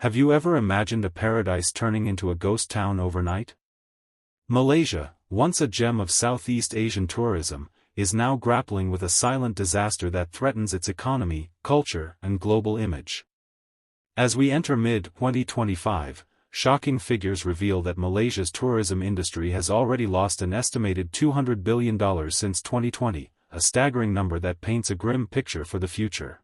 Have you ever imagined a paradise turning into a ghost town overnight? Malaysia, once a gem of Southeast Asian tourism, is now grappling with a silent disaster that threatens its economy, culture, and global image. As we enter mid-2025, shocking figures reveal that Malaysia's tourism industry has already lost an estimated $200 billion since 2020, a staggering number that paints a grim picture for the future.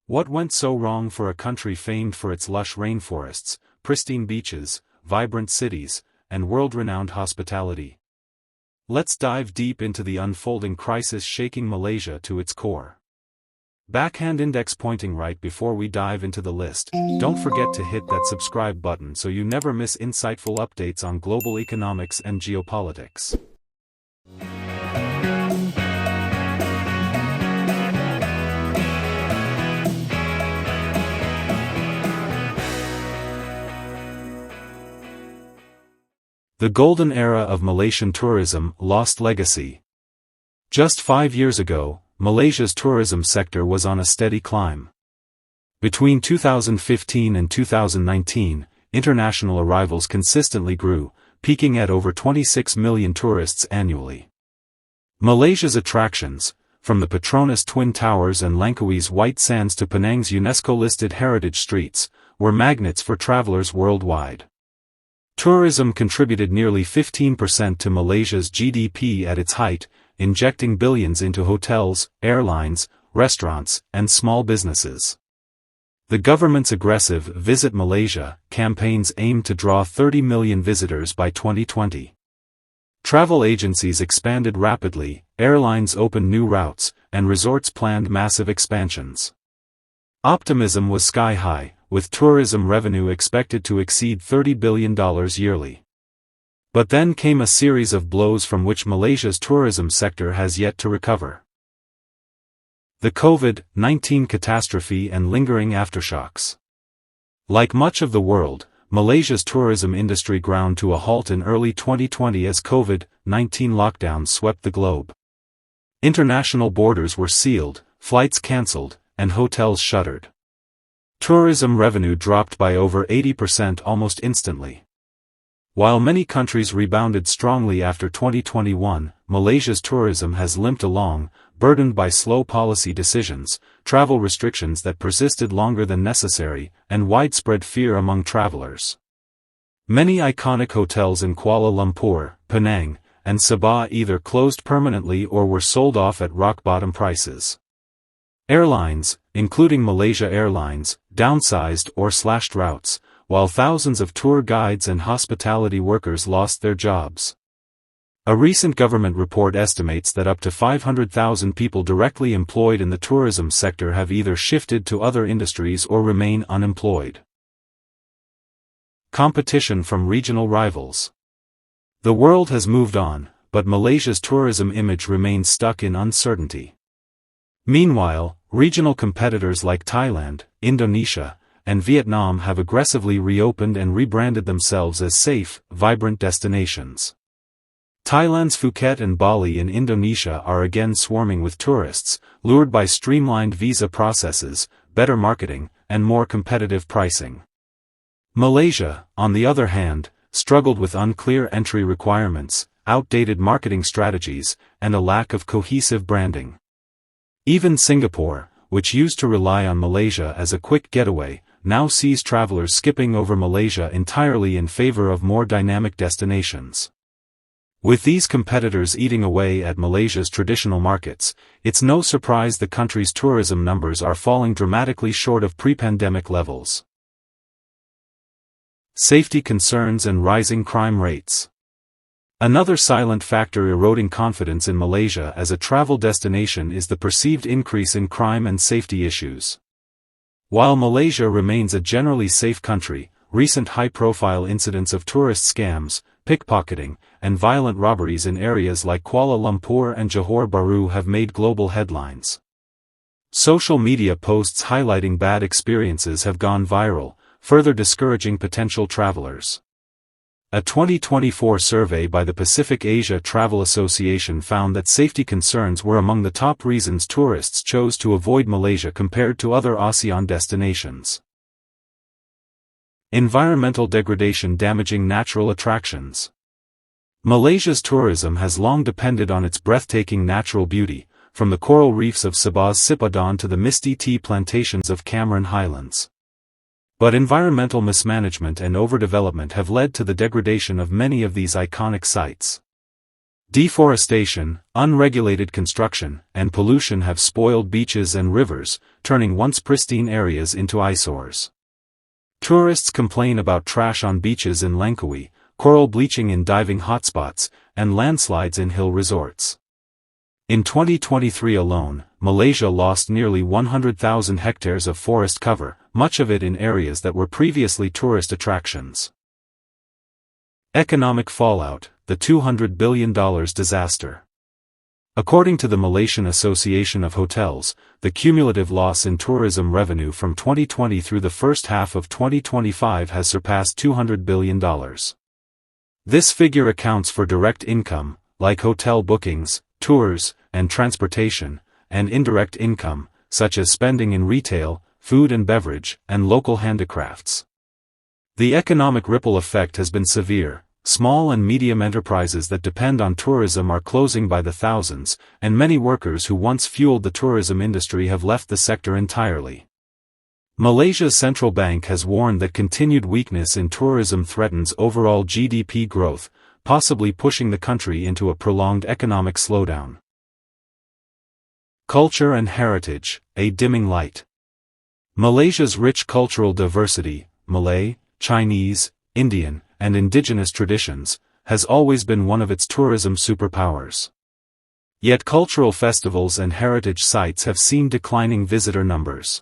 What went so wrong for a country famed for its lush rainforests, pristine beaches, vibrant cities, and world-renowned hospitality? Let's dive deep into the unfolding crisis shaking Malaysia to its core. Backhand index pointing right before we dive into the list. Don't forget to hit that subscribe button so you never miss insightful updates on global economics and geopolitics. The golden era of Malaysian tourism, lost legacy. Just 5 years ago, Malaysia's tourism sector was on a steady climb. Between 2015 and 2019, international arrivals consistently grew, peaking at over 26 million tourists annually. Malaysia's attractions, from the Petronas Twin Towers and Langkawi's White Sands to Penang's UNESCO-listed heritage streets, were magnets for travelers worldwide. Tourism contributed nearly 15% to Malaysia's GDP at its height, injecting billions into hotels, airlines, restaurants, and small businesses. The government's aggressive Visit Malaysia campaigns aimed to draw 30 million visitors by 2020. Travel agencies expanded rapidly, airlines opened new routes, and resorts planned massive expansions. Optimism was sky-high, with tourism revenue expected to exceed $30 billion yearly. But then came a series of blows from which Malaysia's tourism sector has yet to recover. The COVID-19 catastrophe and lingering aftershocks. Like much of the world, Malaysia's tourism industry ground to a halt in early 2020 as COVID-19 lockdowns swept the globe. International borders were sealed, flights cancelled, and hotels shuttered. Tourism revenue dropped by over 80% almost instantly. While many countries rebounded strongly after 2021, Malaysia's tourism has limped along, burdened by slow policy decisions, travel restrictions that persisted longer than necessary, and widespread fear among travelers. Many iconic hotels in Kuala Lumpur, Penang, and Sabah either closed permanently or were sold off at rock-bottom prices. Airlines, including Malaysia Airlines, downsized or slashed routes, while thousands of tour guides and hospitality workers lost their jobs. A recent government report estimates that up to 500,000 people directly employed in the tourism sector have either shifted to other industries or remain unemployed. Competition from regional rivals. The world has moved on, but Malaysia's tourism image remains stuck in uncertainty. Meanwhile, regional competitors like Thailand, Indonesia, and Vietnam have aggressively reopened and rebranded themselves as safe, vibrant destinations. Thailand's Phuket and Bali in Indonesia are again swarming with tourists, lured by streamlined visa processes, better marketing, and more competitive pricing. Malaysia, on the other hand, struggled with unclear entry requirements, outdated marketing strategies, and a lack of cohesive branding. Even Singapore, which used to rely on Malaysia as a quick getaway, now sees travelers skipping over Malaysia entirely in favor of more dynamic destinations. With these competitors eating away at Malaysia's traditional markets, it's no surprise the country's tourism numbers are falling dramatically short of pre-pandemic levels. Safety concerns and rising crime rates. Another silent factor eroding confidence in Malaysia as a travel destination is the perceived increase in crime and safety issues. While Malaysia remains a generally safe country, recent high-profile incidents of tourist scams, pickpocketing, and violent robberies in areas like Kuala Lumpur and Johor Bahru have made global headlines. Social media posts highlighting bad experiences have gone viral, further discouraging potential travelers. A 2024 survey by the Pacific Asia Travel Association found that safety concerns were among the top reasons tourists chose to avoid Malaysia compared to other ASEAN destinations. Environmental degradation damaging natural attractions. Malaysia's tourism has long depended on its breathtaking natural beauty, from the coral reefs of Sabah's Sipadan to the misty tea plantations of Cameron Highlands. But environmental mismanagement and overdevelopment have led to the degradation of many of these iconic sites. Deforestation, unregulated construction, and pollution have spoiled beaches and rivers, turning once pristine areas into eyesores. Tourists complain about trash on beaches in Langkawi, coral bleaching in diving hotspots, and landslides in hill resorts. In 2023 alone, Malaysia lost nearly 100,000 hectares of forest cover, much of it in areas that were previously tourist attractions. Economic fallout, the $200 billion disaster. According to the Malaysian Association of Hotels, the cumulative loss in tourism revenue from 2020 through the first half of 2025 has surpassed $200 billion. This figure accounts for direct income, like hotel bookings, tours, and transportation, and indirect income, such as spending in retail, food and beverage, and local handicrafts. The economic ripple effect has been severe. Small and medium enterprises that depend on tourism are closing by the thousands, and many workers who once fueled the tourism industry have left the sector entirely. Malaysia's central bank has warned that continued weakness in tourism threatens overall GDP growth, possibly pushing the country into a prolonged economic slowdown. Culture and heritage, a dimming light. Malaysia's rich cultural diversity, Malay, Chinese, Indian, and indigenous traditions, has always been one of its tourism superpowers. Yet cultural festivals and heritage sites have seen declining visitor numbers.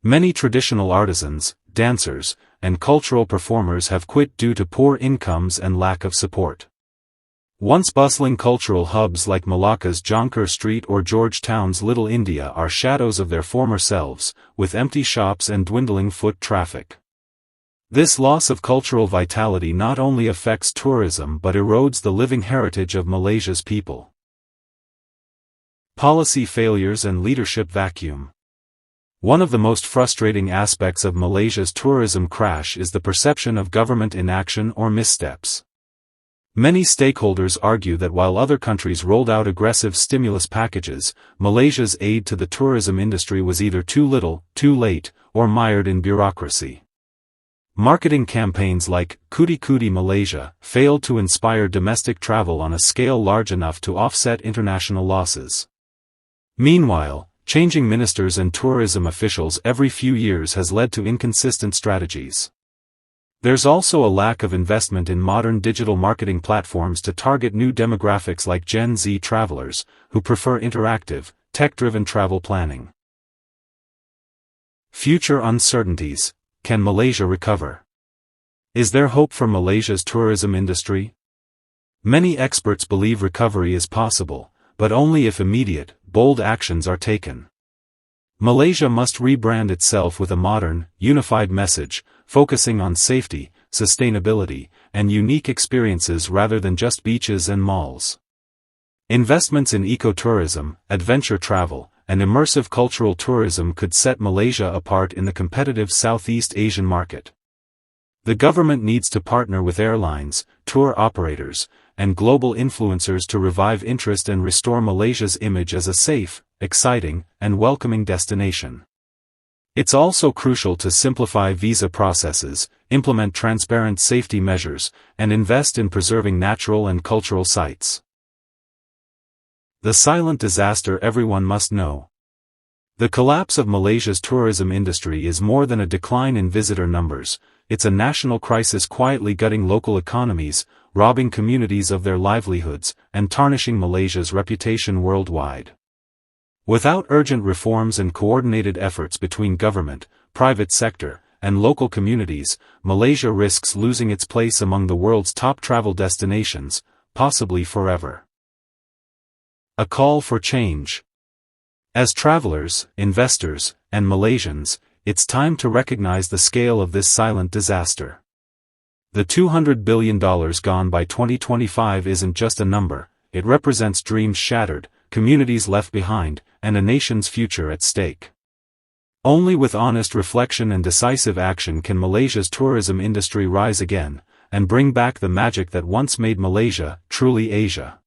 Many traditional artisans, dancers, and cultural performers have quit due to poor incomes and lack of support. Once bustling cultural hubs like Malacca's Jonker Street or Georgetown's Little India are shadows of their former selves, with empty shops and dwindling foot traffic. This loss of cultural vitality not only affects tourism but erodes the living heritage of Malaysia's people. Policy failures and leadership vacuum. One of the most frustrating aspects of Malaysia's tourism crash is the perception of government inaction or missteps. Many stakeholders argue that while other countries rolled out aggressive stimulus packages, Malaysia's aid to the tourism industry was either too little, too late, or mired in bureaucracy. Marketing campaigns like Kuti Kuti Malaysia failed to inspire domestic travel on a scale large enough to offset international losses. Meanwhile, changing ministers and tourism officials every few years has led to inconsistent strategies. There's also a lack of investment in modern digital marketing platforms to target new demographics like Gen Z travelers, who prefer interactive, tech-driven travel planning. Future uncertainties. Can Malaysia recover? Is there hope for Malaysia's tourism industry? Many experts believe recovery is possible, but only if immediate, bold actions are taken. Malaysia must rebrand itself with a modern, unified message, focusing on safety, sustainability, and unique experiences rather than just beaches and malls. Investments in ecotourism, adventure travel, and immersive cultural tourism could set Malaysia apart in the competitive Southeast Asian market. The government needs to partner with airlines, tour operators, and global influencers to revive interest and restore Malaysia's image as a safe, exciting, and welcoming destination. It's also crucial to simplify visa processes, implement transparent safety measures, and invest in preserving natural and cultural sites. The silent disaster everyone must know. The collapse of Malaysia's tourism industry is more than a decline in visitor numbers, it's a national crisis quietly gutting local economies, robbing communities of their livelihoods, and tarnishing Malaysia's reputation worldwide. Without urgent reforms and coordinated efforts between government, private sector, and local communities, Malaysia risks losing its place among the world's top travel destinations, possibly forever. A call for change. As travelers, investors, and Malaysians, it's time to recognize the scale of this silent disaster. The $200 billion gone by 2025 isn't just a number, it represents dreams shattered, communities left behind, and a nation's future at stake. Only with honest reflection and decisive action can Malaysia's tourism industry rise again, and bring back the magic that once made Malaysia truly Asia.